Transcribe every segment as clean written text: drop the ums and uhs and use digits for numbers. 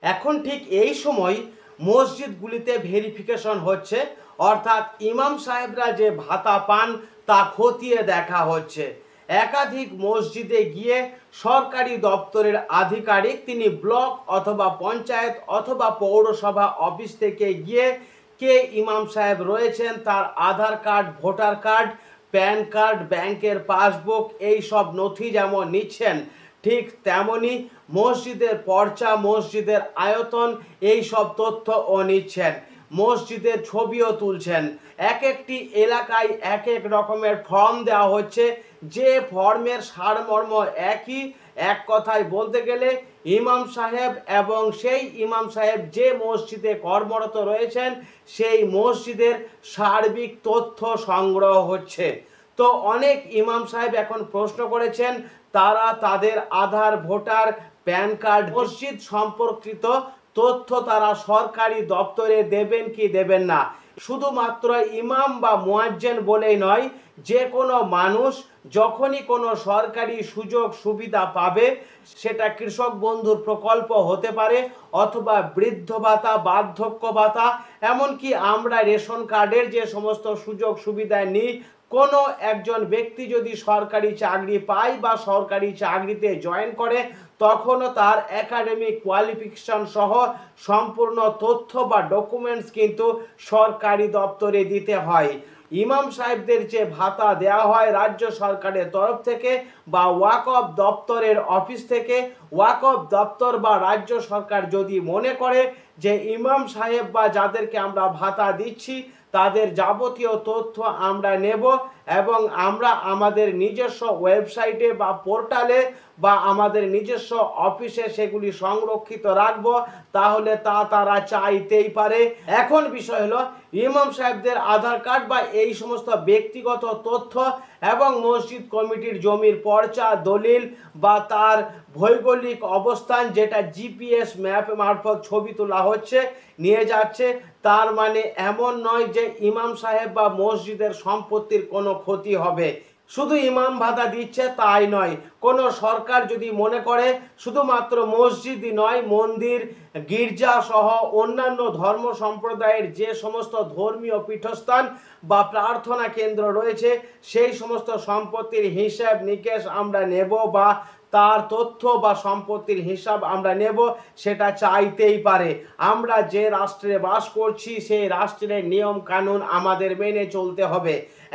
এখন ঠিক এই সময় মসজিদগুলিতে ভেরিফিকেশন হচ্ছে, অর্থাৎ ইমাম সাহেবরা যে ভাতা পান তা খতিয়ে দেখা হচ্ছে। একাধিক মসজিদে গিয়ে সরকারি দপ্তরের আধিকারিক তিনি ব্লক অথবা পঞ্চায়েত অথবা পৌরসভা অফিস থেকে গিয়ে কে ইমাম সাহেব রয়েছেন তার Aadhaar card, voter card, PAN card, ব্যাংকের পাসবুক এই সব নথি যেমন নিচ্ছেন, ঠিক তেমনি মসজিদের পর্চা, মসজিদের আয়তন এই সব তথ্যও নিচ্ছেন, মসজিদের ছবিও তুলছেন। এক একটি এলাকায় এক এক রকমের ফর্ম দেওয়া হচ্ছে, যে ফর্মের সারমর্ম একই। এক কথায় বলতে গেলে ইমাম সাহেব এবং সেই ইমাম সাহেব যে মসজিদে কর্মরত রয়েছেন সেই মসজিদের সার্বিক তথ্য সংগ্রহ হচ্ছে। তো অনেক ইমাম সাহেব এখন প্রশ্ন করেছেন তারা তাদের আধার, ভোটার, প্যান কার্ড, মসজিদ সম্পর্কিত তথ্য তারা সরকারি দপ্তরে দেবেন কি দেবেন না। শুধুমাত্র ইমাম বা মুয়াজ্জিন বলেই নয়, যে কোনো মানুষ যখনই কোনো সরকারি সুযোগ সুবিধা পাবে, সেটা কৃষক বন্ধুর প্রকল্প হতে পারে অথবা বৃদ্ধ ভাতা, বার্ধক্য ভাতা, এমনকি আমরা রেশন কার্ডের যে সমস্ত সুযোগ সুবিধা নিই, কোনো একজন ব্যক্তি যদি সরকারি চাকরি পায় বা সরকারি চাকরিতে জয়েন করে, তখনও তার একাডেমিক কোয়ালিফিকেশন সহ সম্পূর্ণ তথ্য বা ডকুমেন্টস কিন্তু সরকারি দপ্তরে দিতে হয়। ইমাম সাহেবদের যে ভাতা দেওয়া হয় রাজ্য সরকারের তরফ থেকে বা ওয়াকফ দপ্তরের অফিস থেকে, ওয়াকফ দপ্তর বা রাজ্য সরকার যদি মনে করে যে ইমাম সাহেব বা যাদেরকে আমরা ভাতা দিচ্ছি তাদের যাবতীয় তথ্য আমরা নেব এবং আমরা আমাদের নিজস্ব ওয়েবসাইটে বা পোর্টালে বা আমাদের নিজস্ব অফিসে সেগুলি সংরক্ষিত রাখব, তাহলে তারা চাইতেই পারে। এখন বিষয় হলো ইমাম সাহেবদের আধার কার্ড বা এই সমস্ত ব্যক্তিগত তথ্য এবং মসজিদ কমিটির জমির পর্চা, দলিল বা তার ভৌগোলিক অবস্থান যেটা জিপিএস ম্যাপ মারফত ছবি তোলা হচ্ছে, নিয়ে যাচ্ছে, তার মানে এমন নয় যে ইমাম সাহেব বা মসজিদের সম্পত্তির কোনো ক্ষতি হবে। শুধু ইমাম ভাতা দিচ্ছে তাই নয়, কোনো সরকার যদি মনে করে শুধুমাত্র মসজিদই নয়, মন্দির, গির্জা সহ অন্যান্য ধর্ম সম্প্রদায়ের যে সমস্ত ধর্মীয় পীঠস্থান বা প্রার্থনা কেন্দ্র রয়েছে সেই সমস্ত সম্পত্তির হিসাব নিকেশ আমরা নেব বা তার তথ্য বা সম্পত্তির হিসাব আমরা নেব, সেটা চাইতেই পারে। আমরা যে রাষ্ট্রে বাস করছি সেই রাষ্ট্রের নিয়ম কানুন আমাদের মেনে চলতে হবে।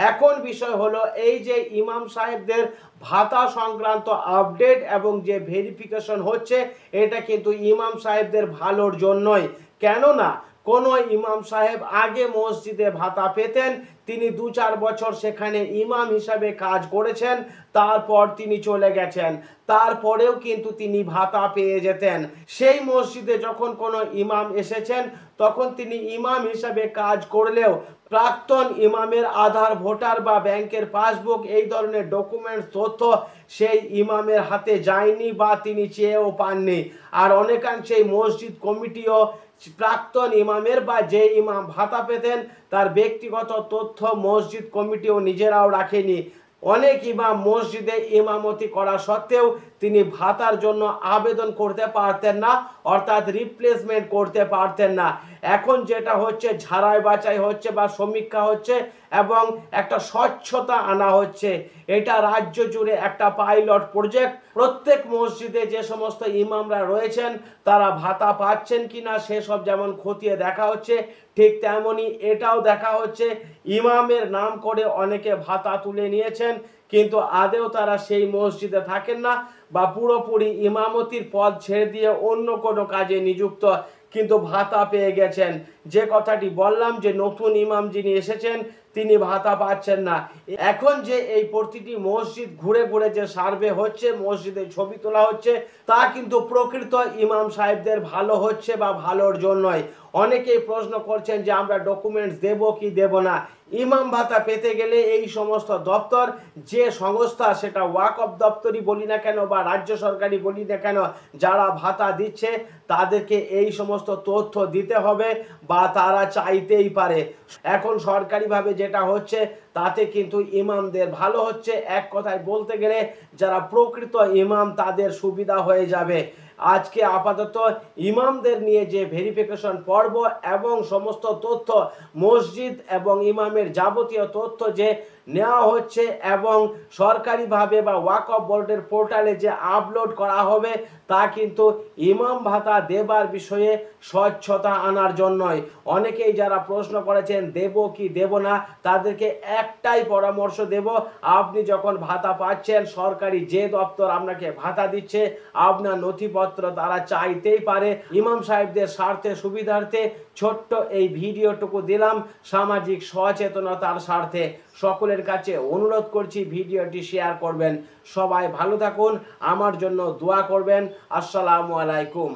এখন বিষয় হলো এই যে ইমাম সাহেবদের ভাতা সংক্রান্ত আপডেট এবং যে ভেরিফিকেশন হচ্ছে, এটা কিন্তু ইমাম সাহেবদের ভালোর জন্যই। কেননা কোনো ইমাম সাহেব আগে মসজিদে ভাতা পেতেন, তিনি 2-4 বছর সেখানে ইমাম হিসাবে কাজ করেছেন, তারপর তিনি চলে গেছেন, তারপরেও কিন্তু তিনি ভাতা পেয়ে যেতেন। সেই মসজিদে যখন কোনো ইমাম এসেছেন তখন তিনি ইমাম হিসাবে কাজ করলেও প্রাক্তন ইমামের আধার, ভোটার বা ব্যাংকের পাসবুক এই ধরনের ডকুমেন্টস তথ্য সেই ইমামের হাতে যায়নি বা তিনি চেয়েও পাননি। আর অনেকাংশেই মসজিদ কমিটিও প্রাক্তন ইমামের বা যে ইমাম ভাতা পেতেন তার ব্যক্তিগত তথ্য মসজিদ কমিটিও নিজেরাও রাখেনি। অনেক ইমাম মসজিদে ইমামতি করা সত্ত্বেও তিনি ভাতার জন্য আবেদন করতে পারতেন না, অর্থাৎ রিপ্লেসমেন্ট করতে পারতেন না। এখন যেটা হচ্ছে, ঝাড়াই বাছাই হচ্ছে বা সমীক্ষা হচ্ছে এবং একটা স্বচ্ছতা আনা হচ্ছে। এটা রাজ্য জুড়ে একটা পাইলট প্রজেক্ট। প্রত্যেক মসজিদে যে সমস্ত ইমামরা রয়েছেন তারা ভাতা পাচ্ছেন কিনা সেসব যেমন খতিয়ে দেখা হচ্ছে, ঠিক তেমনি এটাও দেখা হচ্ছে ইমামের নাম করে অনেকে ভাতা তুলে নিয়েছেন কিন্তু আদেও তারা সেই মসজিদে থাকেন না বা পুরোপুরি ইমামতির পদ ছেড়ে দিয়ে অন্য কোনো কাজে নিযুক্ত, কিন্তু ভাতা পেয়ে গেছেন। যে কথাটি বললাম যে নতুন ইমাম যিনি এসেছেন তিনি ভাতা পাচ্ছেন না। এখন যে এই প্রতিটি মসজিদ ঘুরে ঘুরে যে সার্ভে হচ্ছে, মসজিদে ছবি তোলা হচ্ছে, তা কিন্তু প্রকৃত ইমাম সাহেবদের ভালো হচ্ছে বা ভালোর জন্যই। অনেকেই প্রশ্ন করছেন যে আমরা ডকুমেন্টস দেব কি দেব না। ইমাম ভাতা পেতে গেলে এই সমস্ত দপ্তর, যে সংস্থা, সেটা ওয়াকফ দপ্তরই বলি না কেন বা রাজ্য সরকারি বলি না কেন, যারা ভাতা দিচ্ছে তাদেরকে এই সমস্ত তথ্য দিতে হবে বা তারা চাইতেই পারে। এখন সরকারিভাবে যেটা হচ্ছে তাতে কিন্তু ইমামদের ভালো হচ্ছে। এক কথায় বলতে গেলে যারা প্রকৃত ইমাম তাদের সুবিধা হয়ে যাবে। আজকে আপাতত ইমামদের নিয়ে যে ভেরিফিকেশন পর্ব এবং সমস্ত তথ্য মসজিদ এবং ইমামের যাবতীয় তথ্য যে নেওয়া হচ্ছে এবং সরকারিভাবে বা ওয়াকফ বোর্ডের পোর্টালে যে আপলোড করা হবে তা কিন্তু ইমাম ভাতা দেবার বিষয়ে স্বচ্ছতা আনার জন্যই। অনেকেই যারা প্রশ্ন করেছেন দেব কি দেব না, তাদেরকে একটাই পরামর্শ দেব, আপনি যখন ভাতা পাচ্ছেন সরকারি যে দপ্তর আপনাকে ভাতা দিচ্ছে আপনার নথিপত্র তারা চাইতেই পারে। ইমাম সাহেবদের স্বার্থে সুবিধার্থে ছোট্ট এই ভিডিওটুকু দিলাম সামাজিক সচেতনতার স্বার্থে। সকলের কাছে অনুরোধ করছি ভিডিওটি শেয়ার করবেন। সবাই ভালো থাকুন, আমার জন্য দোয়া করবেন। আসসালামু আলাইকুম।